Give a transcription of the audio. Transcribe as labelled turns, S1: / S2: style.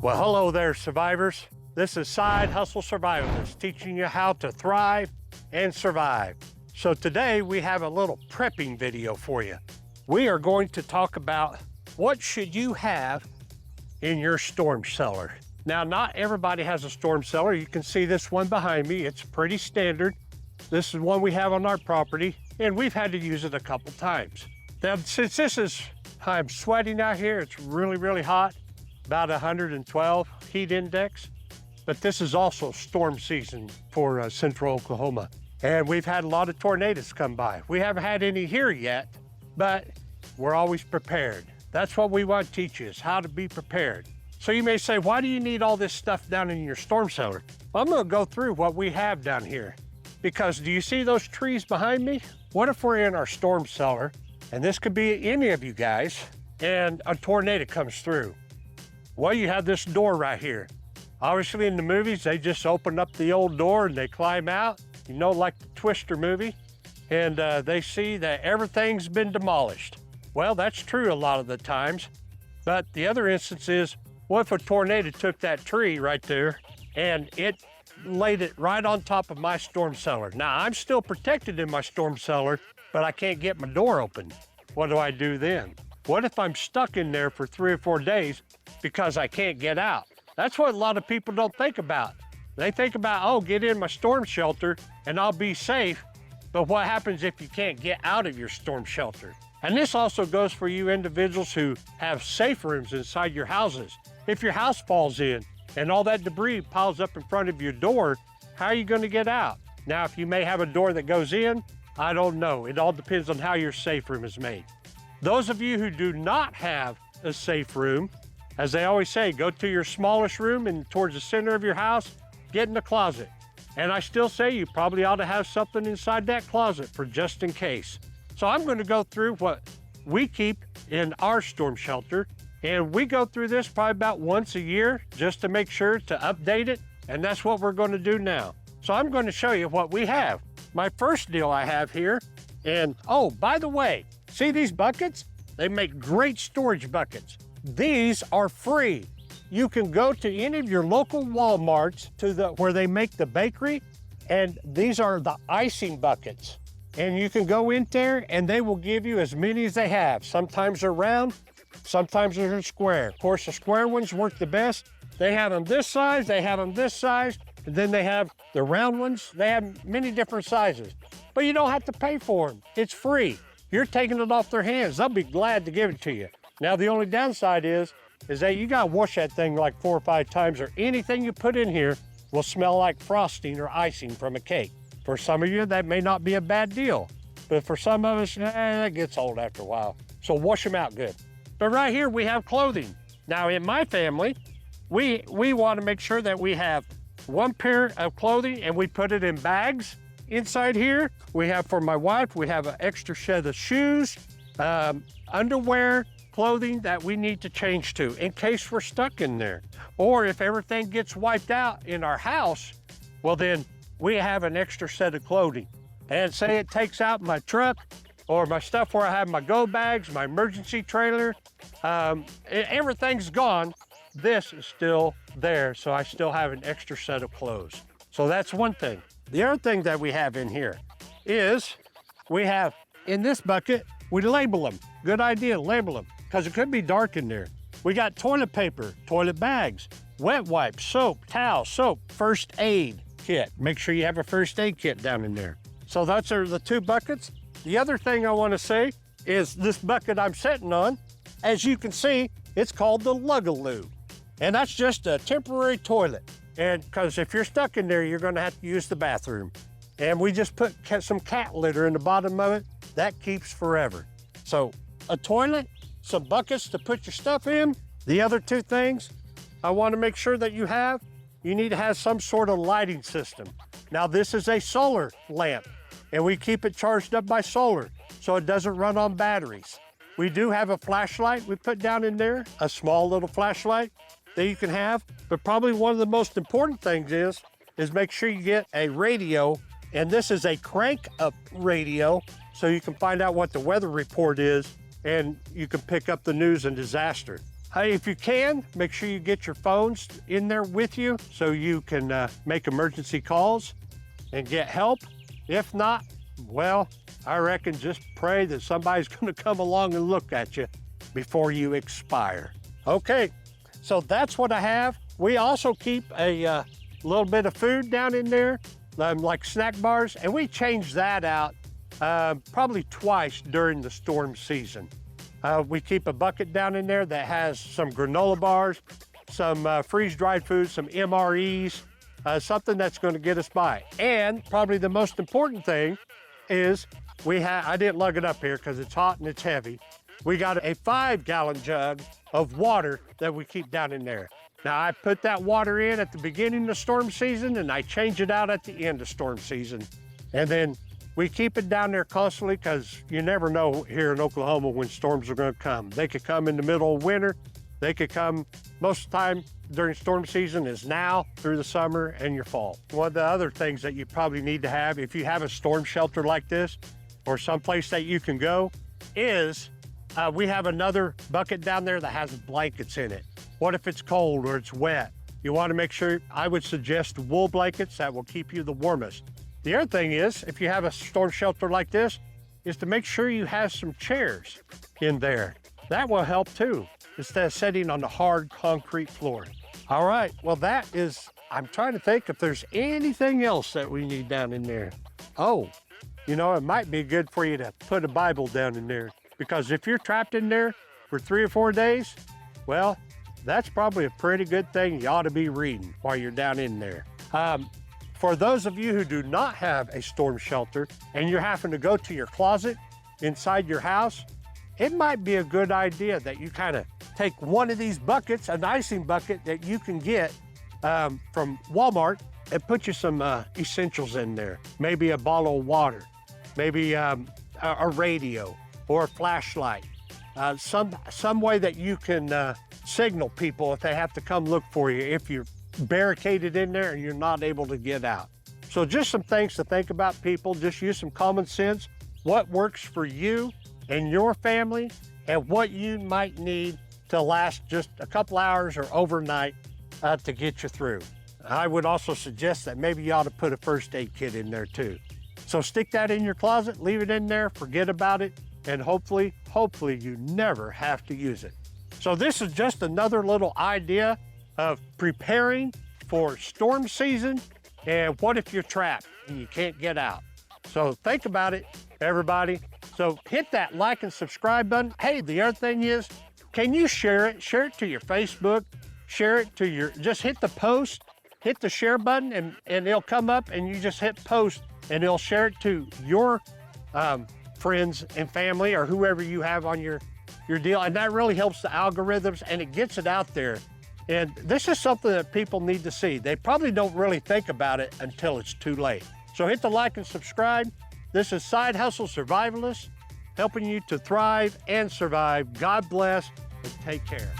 S1: Well, hello there, survivors. This is Side Hustle Survivalist, teaching you how to thrive and survive. So today we have a little prepping video for you. We are going to talk about what should you have in your storm cellar. Now, not everybody has a storm cellar. You can see this one behind me. It's pretty standard. This is one we have on our property, and we've had to use it a couple times. Now, since I'm sweating out here, it's really hot, about 112 heat index, but this is also storm season for central Oklahoma. And we've had a lot of tornadoes come by. We haven't had any here yet, but we're always prepared. That's what we want to teach you, is how to be prepared. So you may say, why do you need all this stuff down in your storm cellar? Well, I'm gonna go through what we have down here. Because do you see those trees behind me? What if we're in our storm cellar, and this could be any of you guys, and a tornado comes through? Well, you have this door right here. Obviously in the movies, they just open up the old door and they climb out, you know, like the Twister movie, and they see that everything's been demolished. Well, that's true a lot of the times, but the other instance is, what if a tornado took that tree right there and it laid it right on top of my storm cellar? Now, I'm still protected in my storm cellar, but I can't get my door open. What do I do then? What if I'm stuck in there for 3 or 4 days because I can't get out? That's what a lot of people don't think about. They think about, oh, get in my storm shelter and I'll be safe. But what happens if you can't get out of your storm shelter? And this also goes for you individuals who have safe rooms inside your houses. If your house falls in and all that debris piles up in front of your door, how are you going to get out? Now, if you may have a door that goes in, I don't know. It all depends on how your safe room is made. Those of you who do not have a safe room, as they always say, go to your smallest room and towards the center of your house, get in the closet. And I still say you probably ought to have something inside that closet for just in case. So I'm going to go through what we keep in our storm shelter. And we go through this probably about once a year just to make sure to update it. And that's what we're going to do now. So I'm going to show you what we have. My first deal I have here, and oh, by the way, see these buckets? They make great storage buckets. These are free. You can go to any of your local Walmarts where they make the bakery, and these are the icing buckets. And you can go in there and they will give you as many as they have. Sometimes they're round, sometimes they're square. Of course, the square ones work the best. They have them this size, they have them this size, and then they have the round ones. They have many different sizes, but you don't have to pay for them. It's free. You're taking it off their hands. They'll be glad to give it to you. Now, the only downside is that you gotta wash that thing like 4 or 5 times, or anything you put in here will smell like frosting or icing from a cake. For some of you, that may not be a bad deal, but for some of us, that gets old after a while. So wash them out good. But right here, we have clothing. Now, in my family, we want to make sure that we have one pair of clothing and we put it in bags. Inside here, we have, for my wife, we have an extra set of shoes, underwear, clothing that we need to change to in case we're stuck in there. Or if everything gets wiped out in our house, well then we have an extra set of clothing. And say it takes out my truck or my stuff where I have my go bags, my emergency trailer, everything's gone. This is still there, so I still have an extra set of clothes. So that's one thing. The other thing that we have in here is we have, in this bucket, we label them. Good idea, label them, because it could be dark in there. We got toilet paper, toilet bags, wet wipes, soap, towel, soap, first aid kit. Make sure you have a first aid kit down in there. So those are the 2 buckets. The other thing I want to say is this bucket I'm sitting on, as you can see, it's called the Lug-a-Loo. And that's just a temporary toilet. And because if you're stuck in there, you're going to have to use the bathroom. And we just put some cat litter in the bottom of it. That keeps forever. So a toilet, some buckets to put your stuff in. The other 2 things I want to make sure that you need to have some sort of lighting system. Now, this is a solar lamp, and we keep it charged up by solar, so it doesn't run on batteries. We do have a flashlight we put down in there, a small little flashlight that you can have, but probably one of the most important things is make sure you get a radio, and this is a crank-up radio, so you can find out what the weather report is, and you can pick up the news and disaster. If you can, make sure you get your phones in there with you so you can make emergency calls and get help. If not, well, I reckon just pray that somebody's gonna come along and look at you before you expire. Okay, so that's what I have. We also keep a little bit of food down in there, like snack bars, and we change that out probably twice during the storm season. We keep a bucket down in there that has some granola bars, some freeze-dried foods, some MREs, something that's going to get us by. And probably the most important thing is I didn't lug it up here because it's hot and it's heavy. We got a 5-gallon jug of water that we keep down in there. Now, I put that water in at the beginning of storm season, and I change it out at the end of storm season. And then we keep it down there constantly because you never know here in Oklahoma when storms are going to come. They could come in the middle of winter. They could come most of the time during storm season is now through the summer and your fall. One of the other things that you probably need to have if you have a storm shelter like this or someplace that you can go is we have another bucket down there that has blankets in it. What if it's cold or it's wet? You want to make sure, I would suggest wool blankets that will keep you the warmest. The other thing is, if you have a storm shelter like this, is to make sure you have some chairs in there. That will help too, instead of sitting on the hard concrete floor. All right, well I'm trying to think if there's anything else that we need down in there. Oh, you know, it might be good for you to put a Bible down in there because if you're trapped in there for 3 or 4 days, well, that's probably a pretty good thing you ought to be reading while you're down in there. For those of you who do not have a storm shelter and you're having to go to your closet inside your house, it might be a good idea that you kind of take one of these buckets, an icing bucket that you can get from Walmart, and put you some essentials in there. Maybe a bottle of water, maybe a radio or a flashlight, some way that you can signal people if they have to come look for you if you're barricaded in there and you're not able to get out. So just some things to think about, people. Just use some common sense. What works for you and your family and what you might need to last just a couple hours or overnight to get you through. I would also suggest that maybe you ought to put a first aid kit in there too. So stick that in your closet, leave it in there, forget about it, and hopefully you never have to use it. So this is just another little idea of preparing for storm season and what if you're trapped and you can't get out. So think about it, everybody. So hit that like and subscribe button. Hey, the other thing is, can you share it? Share it to your Facebook, share it to just hit the post, hit the share button and it'll come up and you just hit post and it'll share it to your friends and family or whoever you have on your deal. And that really helps the algorithms and it gets it out there. And this is something that people need to see. They probably don't really think about it until it's too late. So hit the like and subscribe. This is Side Hustle Survivalist, helping you to thrive and survive. God bless and take care.